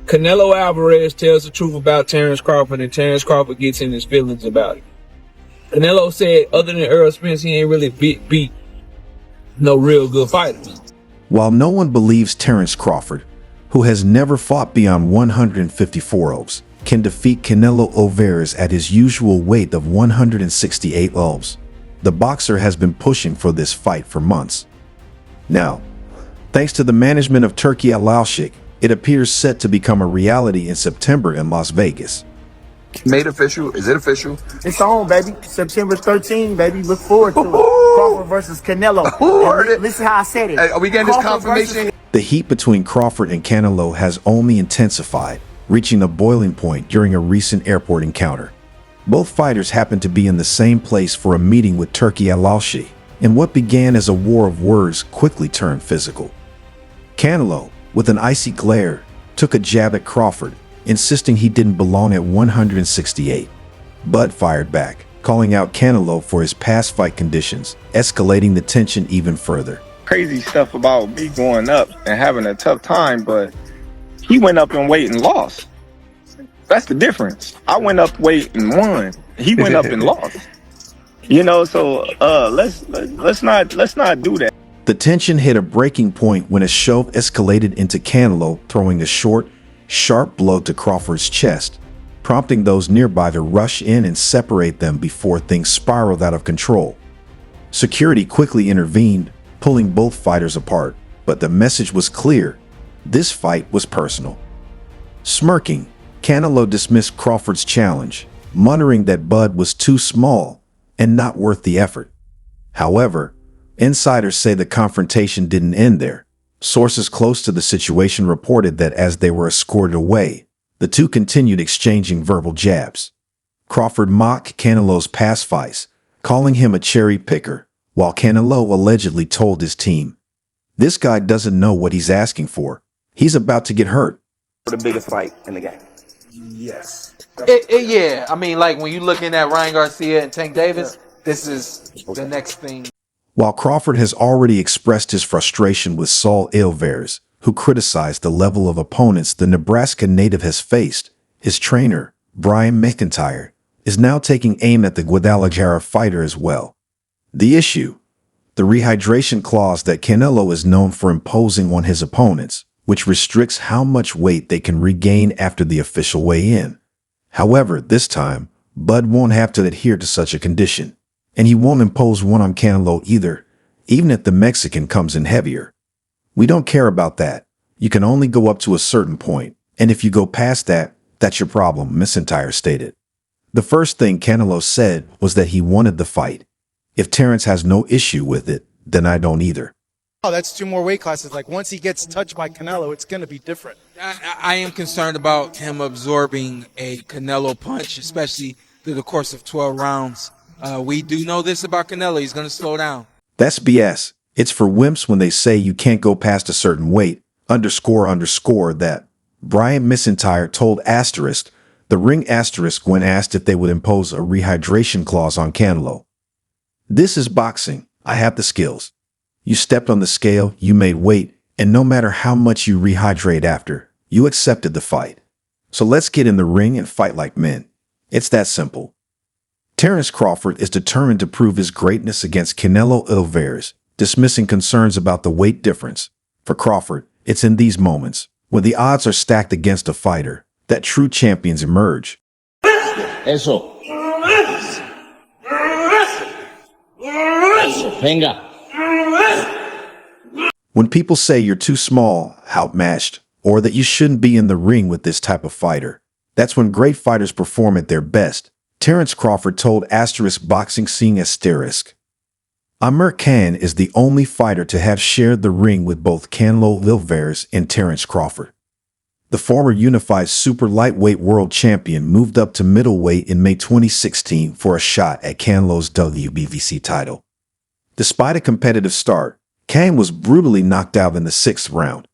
Canelo Alvarez tells the truth about Terence Crawford, and Terence Crawford gets in his feelings about it. Canelo said other than Errol Spence, he ain't really beat no real good fighters. While no one believes Terence Crawford, who has never fought beyond 154 Obs, can defeat Canelo Alvarez at his usual weight of 168 Obs, the boxer has been pushing for this fight for months. Now, thanks to the management of Turki Al-Alshik, it appears set to become a reality in September in Las Vegas. Made official? Is it official? It's on, baby. September 13, baby. Look forward to it. Crawford versus Canelo. Listen how I said it. Hey, are we getting this confirmation? The heat between Crawford and Canelo has only intensified, reaching a boiling point during a recent airport encounter. Both fighters happened to be in the same place for a meeting with Turki Al-Alshik, and what began as a war of words quickly turned physical. Canelo, with an icy glare, took a jab at Crawford, insisting he didn't belong at 168. Bud fired back, calling out Canelo for his past fight conditions, escalating the tension even further. Crazy stuff about me going up and having a tough time, but he went up in weight and lost. That's the difference. I went up weight and won. He went up and lost. You know, so let's not do that. The tension hit a breaking point when a shove escalated into Canelo throwing a short, sharp blow to Crawford's chest, prompting those nearby to rush in and separate them before things spiraled out of control. Security quickly intervened, pulling both fighters apart, but the message was clear. This fight was personal. Smirking, Canelo dismissed Crawford's challenge, muttering that Bud was too small and not worth the effort. However, insiders say the confrontation didn't end there. Sources close to the situation reported that as they were escorted away, the two continued exchanging verbal jabs. Crawford mocked Canelo's past fights, calling him a cherry picker, while Canelo allegedly told his team, "This guy doesn't know what he's asking for. He's about to get hurt." The biggest fight in the game. Yes. Yeah, I mean, like when you're looking at Ryan Garcia and Tank Davis, this is the next thing. While Crawford has already expressed his frustration with Saul Alvarez, who criticized the level of opponents the Nebraska native has faced, his trainer, Brian McIntyre, is now taking aim at the Guadalajara fighter as well. The issue? The rehydration clause that Canelo is known for imposing on his opponents, which restricts how much weight they can regain after the official weigh-in. However, this time, Bud won't have to adhere to such a condition, and he won't impose one on Canelo either, even if the Mexican comes in heavier. We don't care about that. You can only go up to a certain point, and if you go past that, that's your problem, McIntyre stated. The first thing Canelo said was that he wanted the fight. If Terence has no issue with it, then I don't either. Oh, that's 2 more weight classes. Like once he gets touched by Canelo, it's going to be different. I am concerned about him absorbing a Canelo punch, especially through the course of 12 rounds. We do know this about Canelo. He's going to slow down. That's BS. It's for wimps when they say you can't go past a certain weight, _ that. Brian McIntyre told Asterisk, the Ring Asterisk, when asked if they would impose a rehydration clause on Canelo. This is boxing. I have the skills. You stepped on the scale, you made weight, and no matter how much you rehydrate after, you accepted the fight. So let's get in the ring and fight like men. It's that simple. Terence Crawford is determined to prove his greatness against Canelo Alvarez, dismissing concerns about the weight difference. For Crawford, it's in these moments, when the odds are stacked against a fighter, that true champions emerge. Eso. Venga. When people say you're too small, outmatched, or that you shouldn't be in the ring with this type of fighter, that's when great fighters perform at their best. Terence Crawford told Asterisk Boxing Scene Asterisk. Amir Khan is the only fighter to have shared the ring with both Canelo Alvarez and Terence Crawford. The former unified super lightweight world champion moved up to middleweight in May 2016 for a shot at Canelo's WBC title. Despite a competitive start, Khan was brutally knocked out in the 6th round.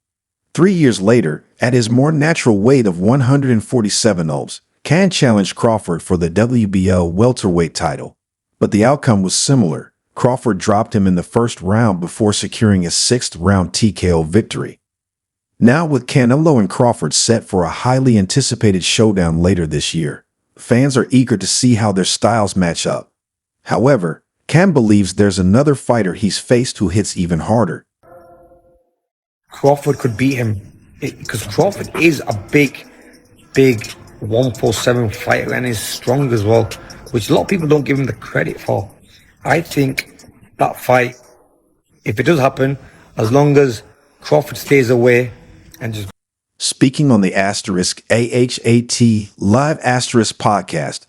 3 years later, at his more natural weight of 147 Obs, Khan challenged Crawford for the WBO welterweight title, but the outcome was similar. Crawford dropped him in the 1st round before securing a 6th round TKO victory. Now with Canelo and Crawford set for a highly anticipated showdown later this year, fans are eager to see how their styles match up. However, Cam believes there's another fighter he's faced who hits even harder. Crawford could beat him because Crawford is a big 147 fighter and is strong as well, which a lot of people don't give him the credit for. I think that fight, if it does happen, as long as Crawford stays away and just... Speaking on the Asterisk AHAT Live Asterisk podcast,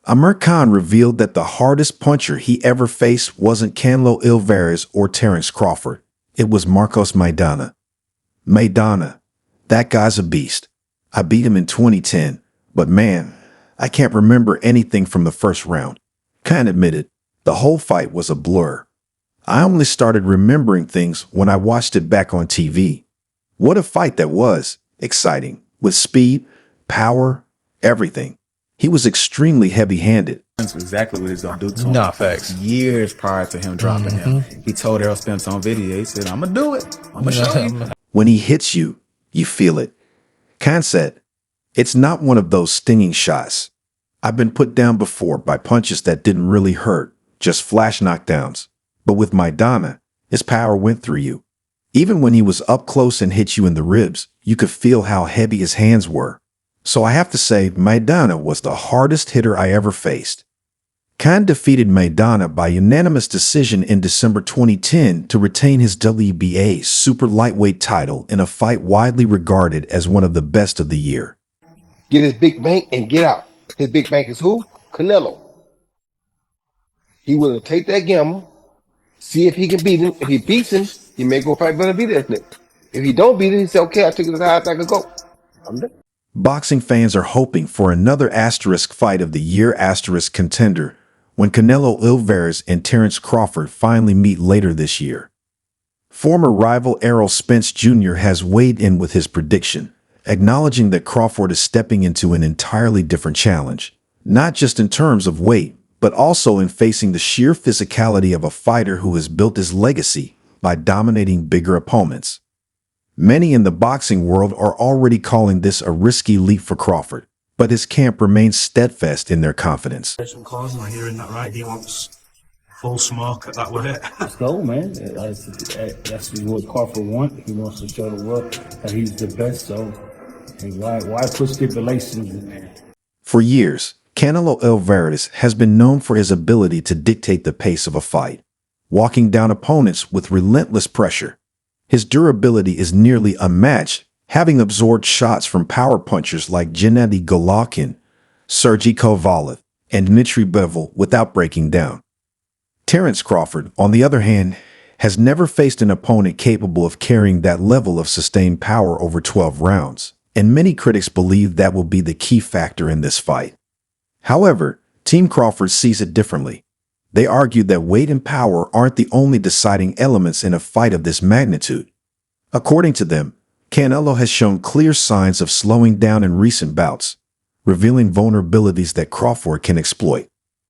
Amir Khan revealed that the hardest puncher he ever faced wasn't Canelo Alvarez or Terence Crawford. It was Marcos Maidana. Maidana, that guy's a beast. I beat him in 2010, but man, I can't remember anything from the first round. Khan admitted, the whole fight was a blur. I only started remembering things when I watched it back on TV. What a fight that was. Exciting. With speed, power, everything. He was extremely heavy-handed. That's exactly what he's going to do to him. Nah, facts. Years prior to him dropping him. He told Errol Spence on video, he said, I'm going to do it. I'm going to show you. When he hits you, you feel it. Khan said, it's not one of those stinging shots. I've been put down before by punches that didn't really hurt, just flash knockdowns. But with Maidana, his power went through you. Even when he was up close and hit you in the ribs, you could feel how heavy his hands were. So I have to say, Maidana was the hardest hitter I ever faced. Khan defeated Maidana by unanimous decision in December 2010 to retain his WBA super lightweight title in a fight widely regarded as one of the best of the year. Get his big bank and get out. His big bank is who? Canelo. He will take that gamble, see if he can beat him. If he beats him, he may go fight Benavidez next. If he don't beat him, he say, okay, I took it as high as I could go. I'm done. Boxing fans are hoping for another asterisk fight of the year asterisk contender when Canelo Alvarez and Terence Crawford finally meet later this year. Former rival Errol Spence Jr. has weighed in with his prediction, acknowledging that Crawford is stepping into an entirely different challenge, not just in terms of weight, but also in facing the sheer physicality of a fighter who has built his legacy by dominating bigger opponents. Many in the boxing world are already calling this a risky leap for Crawford, but his camp remains steadfast in their confidence. Some calls, am I hearing that right? He wants full smoke at that weight. Let's go, man. That's what Crawford wants. He wants to show the world that he's the best, so why put stipulations in there? For years, Canelo Alvarez has been known for his ability to dictate the pace of a fight, walking down opponents with relentless pressure. His durability is nearly unmatched, having absorbed shots from power punchers like Gennady Golovkin, Sergey Kovalev, and Dmitry Bivol without breaking down. Terence Crawford, on the other hand, has never faced an opponent capable of carrying that level of sustained power over 12 rounds, and many critics believe that will be the key factor in this fight. However, Team Crawford sees it differently. They argue that weight and power aren't the only deciding elements in a fight of this magnitude. According to them, Canelo has shown clear signs of slowing down in recent bouts, revealing vulnerabilities that Crawford can exploit.